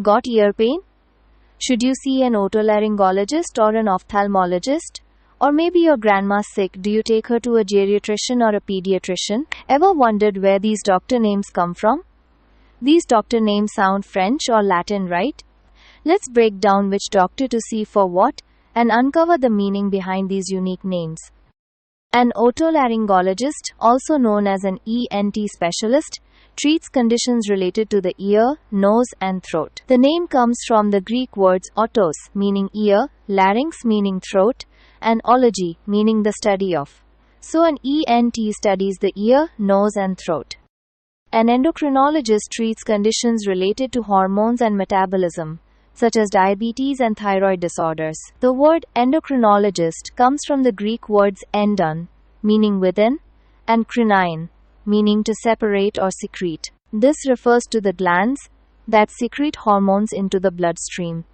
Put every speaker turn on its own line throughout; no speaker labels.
Got ear pain? Should you see an otolaryngologist or an ophthalmologist? Or maybe your grandma's sick, do you take her to a geriatrician or a pediatrician? Ever wondered where these doctor names come from? These doctor names sound French or Latin, right? Let's break down which doctor to see for what and uncover the meaning behind these unique names. An otolaryngologist, also known as an ENT specialist, treats conditions related to the ear, nose, and throat. The name comes from the Greek words otos, meaning ear, larynx, meaning throat, and ology, meaning the study of. So an ENT studies the ear, nose, and throat. An endocrinologist treats conditions related to hormones and metabolism, such as diabetes and thyroid disorders. The word endocrinologist comes from the Greek words endon, meaning within, and krinein, meaning to separate or secrete. This refers to the glands that secrete hormones into the bloodstream.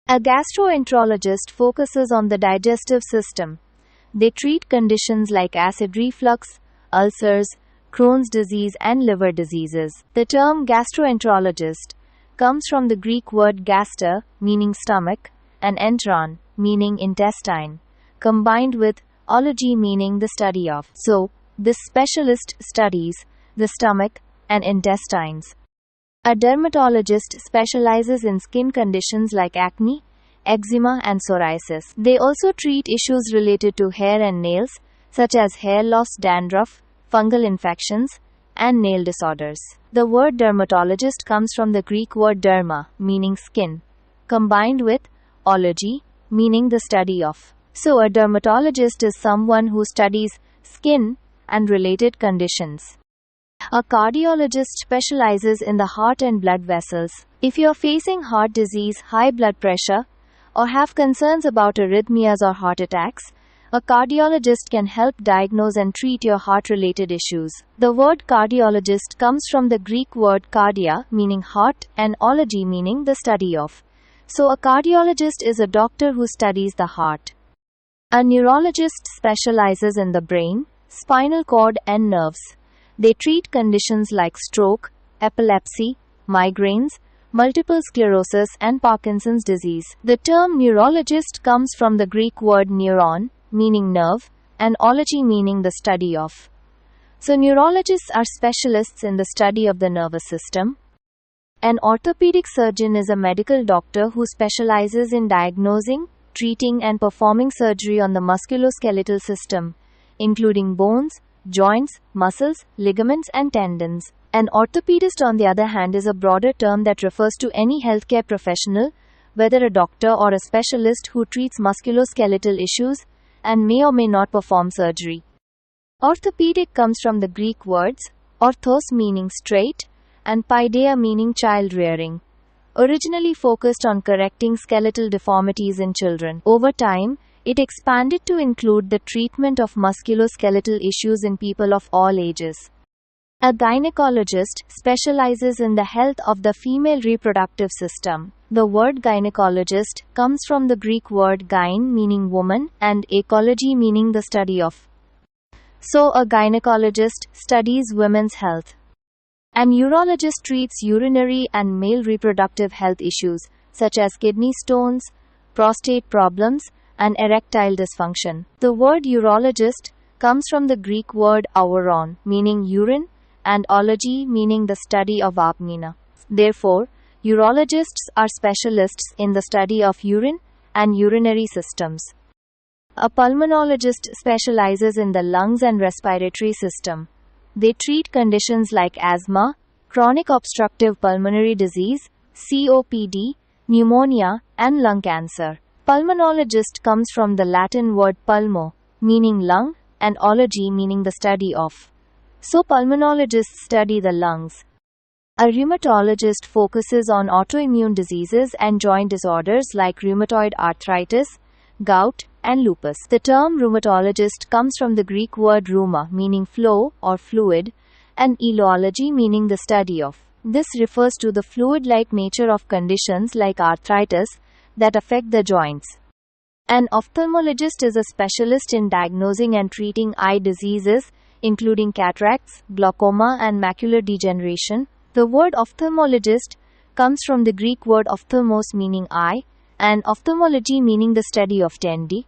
A gastroenterologist focuses on the digestive system. They treat conditions like acid reflux, ulcers, Crohn's disease, and liver diseases. The term gastroenterologist comes from the Greek word gaster, meaning stomach, and entron, meaning intestine, combined with ology, meaning the study of. So, this specialist studies the stomach and intestines. A dermatologist specializes in skin conditions like acne, eczema, and psoriasis. They also treat issues related to hair and nails, such as hair loss, dandruff, fungal infections, and nail disorders. The word dermatologist comes from the Greek word derma, meaning skin, combined with ology, meaning the study of. So a dermatologist is someone who studies skin and related conditions. A cardiologist specializes in the heart and blood vessels. If you're facing heart disease, high blood pressure, or have concerns about arrhythmias or heart attacks, a cardiologist can help diagnose and treat your heart-related issues. The word cardiologist comes from the Greek word cardia, meaning heart, and ology, meaning the study of. So a cardiologist is a doctor who studies the heart. A neurologist specializes in the brain, spinal cord, and nerves. They treat conditions like stroke, epilepsy, migraines, multiple sclerosis, and Parkinson's disease. The term neurologist comes from the Greek word neuron, meaning nerve, and ology, meaning the study of. So neurologists are specialists in the study of the nervous system. An orthopedic surgeon is a medical doctor who specializes in diagnosing, treating, and performing surgery on the musculoskeletal system, including bones, joints, muscles, ligaments, and tendons. An orthopedist, on the other hand, is a broader term that refers to any healthcare professional, whether a doctor or a specialist, who treats musculoskeletal issues and may or may not perform surgery. Orthopedic comes from the Greek words orthos, meaning straight, and paideia, meaning child rearing. Originally focused on correcting skeletal deformities in children, over time, it expanded to include the treatment of musculoskeletal issues in people of all ages. A gynecologist specializes in the health of the female reproductive system. The word gynecologist comes from the Greek word gyne, meaning woman, and ecology, meaning the study of. So a gynecologist studies women's health. An urologist treats urinary and male reproductive health issues, such as kidney stones, prostate problems, and erectile dysfunction. The word urologist comes from the Greek word auron, meaning urine, and ology, meaning the study of apnea. Therefore, urologists are specialists in the study of urine and urinary systems. A pulmonologist specializes in the lungs and respiratory system. They treat conditions like asthma, chronic obstructive pulmonary disease, COPD, pneumonia, and lung cancer. Pulmonologist comes from the Latin word pulmo, meaning lung, and ology, meaning the study of. So pulmonologists study the lungs. A rheumatologist focuses on autoimmune diseases and joint disorders like rheumatoid arthritis, gout, and lupus. The term rheumatologist comes from the Greek word rheuma, meaning flow or fluid, and elology, meaning the study of. This refers to the fluid-like nature of conditions like arthritis that affect the joints. An ophthalmologist is a specialist in diagnosing and treating eye diseases, including cataracts, glaucoma, and macular degeneration. The word ophthalmologist comes from the Greek word ophthalmos meaning eye, and ophthalmology meaning the study of 10D.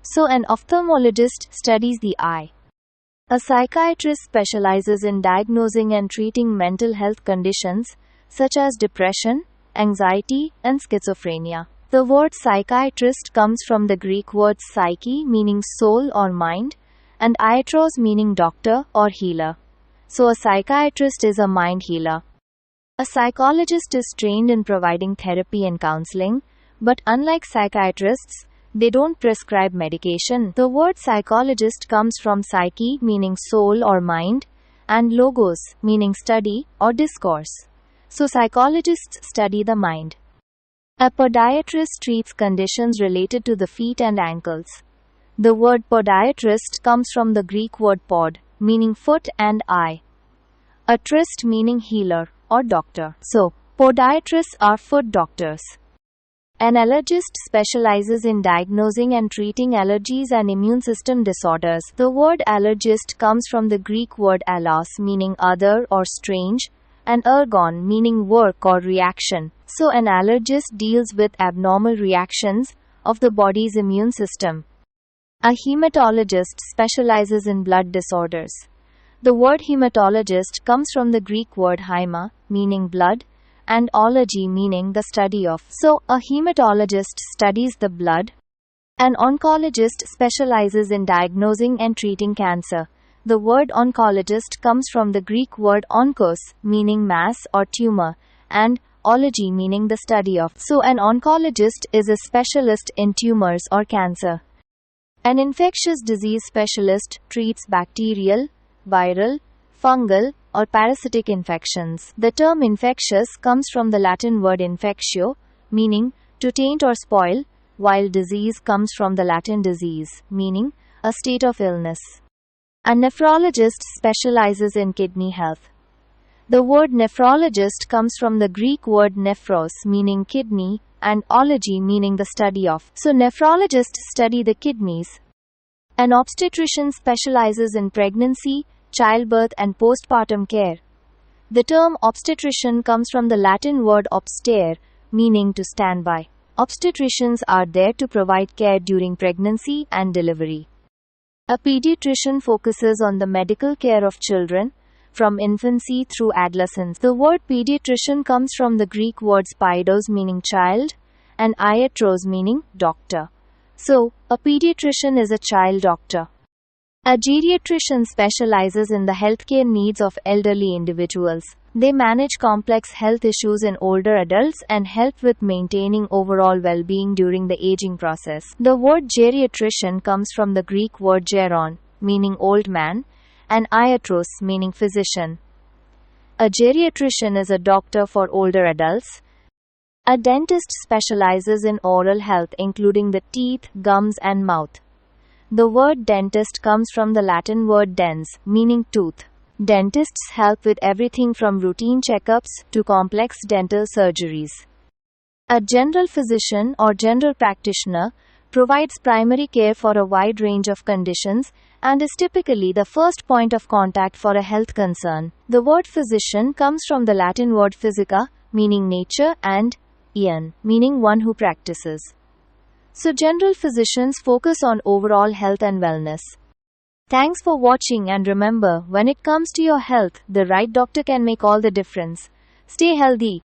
So an ophthalmologist studies the eye. A psychiatrist specializes in diagnosing and treating mental health conditions such as depression, anxiety, and schizophrenia. The word psychiatrist comes from the Greek words psyche meaning soul or mind, and iatros meaning doctor or healer. So a psychiatrist is a mind healer. A psychologist is trained in providing therapy and counseling, but unlike psychiatrists, they don't prescribe medication. The word psychologist comes from psyche meaning soul or mind, and logos meaning study or discourse. So psychologists study the mind. A podiatrist treats conditions related to the feet and ankles. The word podiatrist comes from the Greek word pod, meaning foot and eye. A trist meaning healer or doctor. So, podiatrists are foot doctors. An allergist specializes in diagnosing and treating allergies and immune system disorders. The word allergist comes from the Greek word allos meaning other or strange, and ergon meaning work or reaction. So an allergist deals with abnormal reactions of the body's immune system. A hematologist specializes in blood disorders. The word hematologist comes from the Greek word haima, meaning blood, and ology meaning the study of. So, a hematologist studies the blood. An oncologist specializes in diagnosing and treating cancer. The word oncologist comes from the Greek word onkos, meaning mass or tumor, and ology meaning the study of. So, an oncologist is a specialist in tumors or cancer. An infectious disease specialist treats bacterial, viral, fungal, or parasitic infections. The term infectious comes from the Latin word infectio, meaning to taint or spoil, while disease comes from the Latin disease, meaning a state of illness. A nephrologist specializes in kidney health. The word nephrologist comes from the Greek word nephros, meaning kidney, and ology meaning the study of. So nephrologists study the kidneys. An obstetrician specializes in pregnancy, childbirth and postpartum care. The term obstetrician comes from the Latin word obstare, meaning to stand by. Obstetricians are there to provide care during pregnancy and delivery. A pediatrician focuses on the medical care of children, from infancy through adolescence. The word pediatrician comes from the Greek words paidos meaning child, and iatros meaning doctor. So, a pediatrician is a child doctor. A geriatrician specializes in the healthcare needs of elderly individuals. They manage complex health issues in older adults and help with maintaining overall well-being during the aging process. The word geriatrician comes from the Greek word geron, meaning old man, and iatros, meaning physician. A geriatrician is a doctor for older adults. A dentist specializes in oral health, including the teeth, gums, and mouth. The word dentist comes from the Latin word dens, meaning tooth. Dentists help with everything from routine checkups to complex dental surgeries. A general physician or general practitioner provides primary care for a wide range of conditions and is typically the first point of contact for a health concern. The word physician comes from the Latin word physica, meaning nature, and ian, meaning one who practices. So general physicians focus on overall health and wellness. Thanks for watching, and remember, when it comes to your health, the right doctor can make all the difference. Stay healthy.